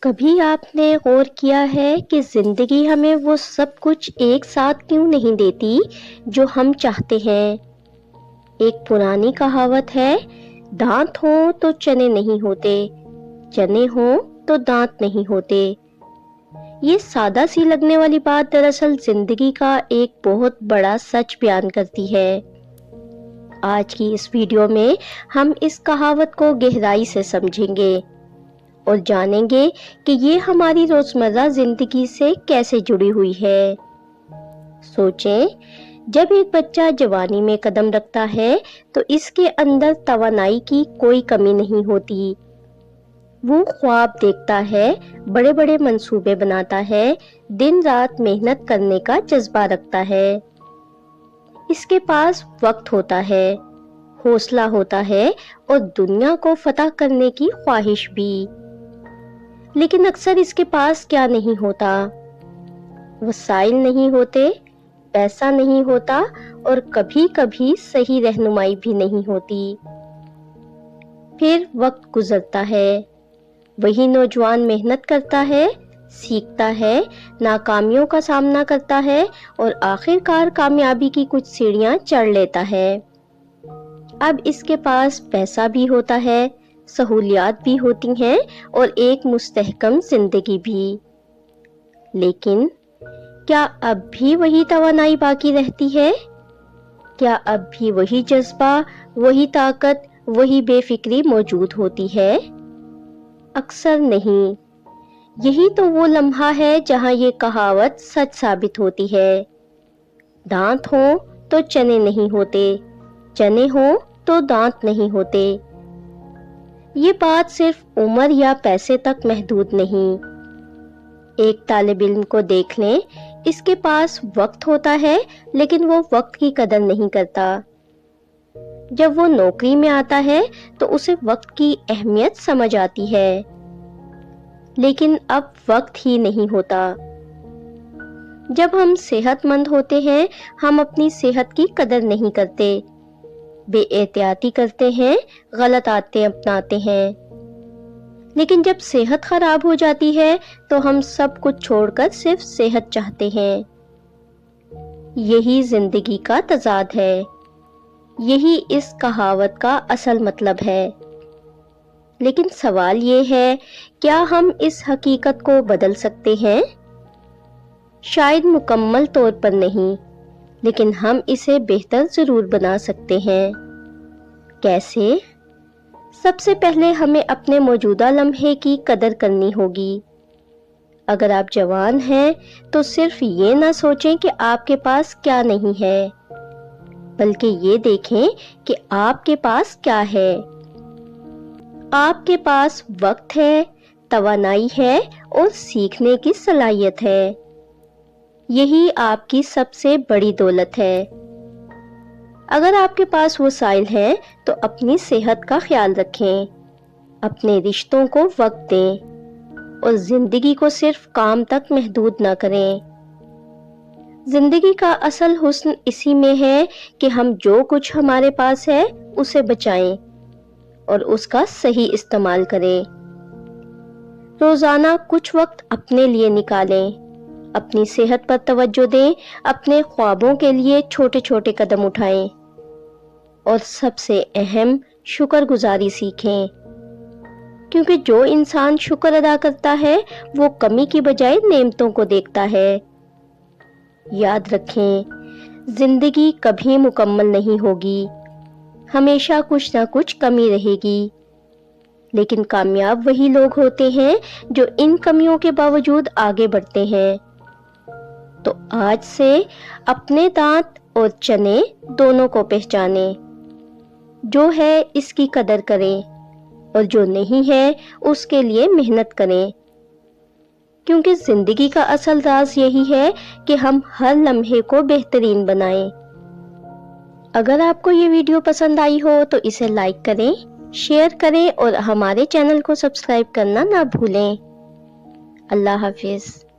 کبھی آپ نے غور کیا ہے کہ زندگی ہمیں وہ سب کچھ ایک ساتھ کیوں نہیں دیتی جو ہم چاہتے ہیں؟ ایک پرانی کہاوت ہے، دانت ہوں تو چنے نہیں ہوتے، چنے ہوں تو دانت نہیں ہوتے۔ یہ سادہ سی لگنے والی بات دراصل زندگی کا ایک بہت بڑا سچ بیان کرتی ہے۔ آج کی اس ویڈیو میں ہم اس کہاوت کو گہرائی سے سمجھیں گے اور جانیں گے کہ یہ ہماری روزمرہ زندگی سے کیسے جڑی ہوئی ہے۔ سوچیں، جب ایک بچہ جوانی میں قدم رکھتا ہے تو اس کے اندر توانائی کی کوئی کمی نہیں ہوتی۔ وہ خواب دیکھتا ہے، بڑے بڑے منصوبے بناتا ہے، دن رات محنت کرنے کا جذبہ رکھتا ہے۔ اس کے پاس وقت ہوتا ہے، حوصلہ ہوتا ہے اور دنیا کو فتح کرنے کی خواہش بھی۔ لیکن اکثر اس کے پاس کیا نہیں ہوتا؟ وسائل نہیں ہوتے، پیسہ نہیں ہوتا اور کبھی کبھی صحیح رہنمائی بھی نہیں ہوتی۔ پھر وقت گزرتا ہے، وہی نوجوان محنت کرتا ہے، سیکھتا ہے، ناکامیوں کا سامنا کرتا ہے اور آخر کار کامیابی کی کچھ سیڑھیاں چڑھ لیتا ہے۔ اب اس کے پاس پیسہ بھی ہوتا ہے، سہولیات بھی ہوتی ہیں اور ایک مستحکم زندگی بھی۔ لیکن کیا اب بھی وہی توانائی باقی رہتی ہے؟ کیا اب بھی وہی جذبہ، وہی طاقت، وہی بے فکری موجود ہوتی ہے؟ اکثر نہیں۔ یہی تو وہ لمحہ ہے جہاں یہ کہاوت سچ ثابت ہوتی ہے۔ دانت ہوں تو چنے نہیں ہوتے، چنے ہوں تو دانت نہیں ہوتے۔ یہ بات صرف عمر یا پیسے تک محدود نہیں۔ ایک طالب علم کو دیکھ لیں، اس کے پاس وقت ہوتا ہے لیکن وہ وقت کی قدر نہیں کرتا۔ جب وہ نوکری میں آتا ہے تو اسے وقت کی اہمیت سمجھ آتی ہے، لیکن اب وقت ہی نہیں ہوتا۔ جب ہم صحت مند ہوتے ہیں، ہم اپنی صحت کی قدر نہیں کرتے، بے احتیاطی کرتے ہیں، غلط عادتیں اپناتے ہیں۔ لیکن جب صحت خراب ہو جاتی ہے تو ہم سب کچھ چھوڑ کر صرف صحت چاہتے ہیں۔ یہی زندگی کا تضاد ہے، یہی اس کہاوت کا اصل مطلب ہے۔ لیکن سوال یہ ہے، کیا ہم اس حقیقت کو بدل سکتے ہیں؟ شاید مکمل طور پر نہیں، لیکن ہم اسے بہتر ضرور بنا سکتے ہیں۔ کیسے؟ سب سے پہلے ہمیں اپنے موجودہ لمحے کی قدر کرنی ہوگی۔ اگر آپ جوان ہیں تو صرف یہ نہ سوچیں کہ آپ کے پاس کیا نہیں ہے، بلکہ یہ دیکھیں کہ آپ کے پاس کیا ہے۔ آپ کے پاس وقت ہے، توانائی ہے اور سیکھنے کی صلاحیت ہے۔ یہی آپ کی سب سے بڑی دولت ہے۔ اگر آپ کے پاس وسائل ہیں تو اپنی صحت کا خیال رکھیں، اپنے رشتوں کو وقت دیں اور زندگی کو صرف کام تک محدود نہ کریں۔ زندگی کا اصل حسن اسی میں ہے کہ ہم جو کچھ ہمارے پاس ہے اسے بچائیں اور اس کا صحیح استعمال کریں۔ روزانہ کچھ وقت اپنے لیے نکالیں، اپنی صحت پر توجہ دیں، اپنے خوابوں کے لیے چھوٹے چھوٹے قدم اٹھائیں اور سب سے اہم، شکر گزاری سیکھیں، کیونکہ جو انسان شکر ادا کرتا ہے وہ کمی کی بجائے نعمتوں کو دیکھتا ہے۔ یاد رکھیں، زندگی کبھی مکمل نہیں ہوگی، ہمیشہ کچھ نہ کچھ کمی رہے گی، لیکن کامیاب وہی لوگ ہوتے ہیں جو ان کمیوں کے باوجود آگے بڑھتے ہیں۔ تو آج سے اپنے دانت اور چنے دونوں کو پہچانیں، جو ہے اس کی قدر کریں اور جو نہیں ہے اس کے لیے محنت کریں، کیونکہ زندگی کا اصل راز یہی ہے کہ ہم ہر لمحے کو بہترین بنائیں۔ اگر آپ کو یہ ویڈیو پسند آئی ہو تو اسے لائک کریں، شیئر کریں اور ہمارے چینل کو سبسکرائب کرنا نہ بھولیں۔ اللہ حافظ۔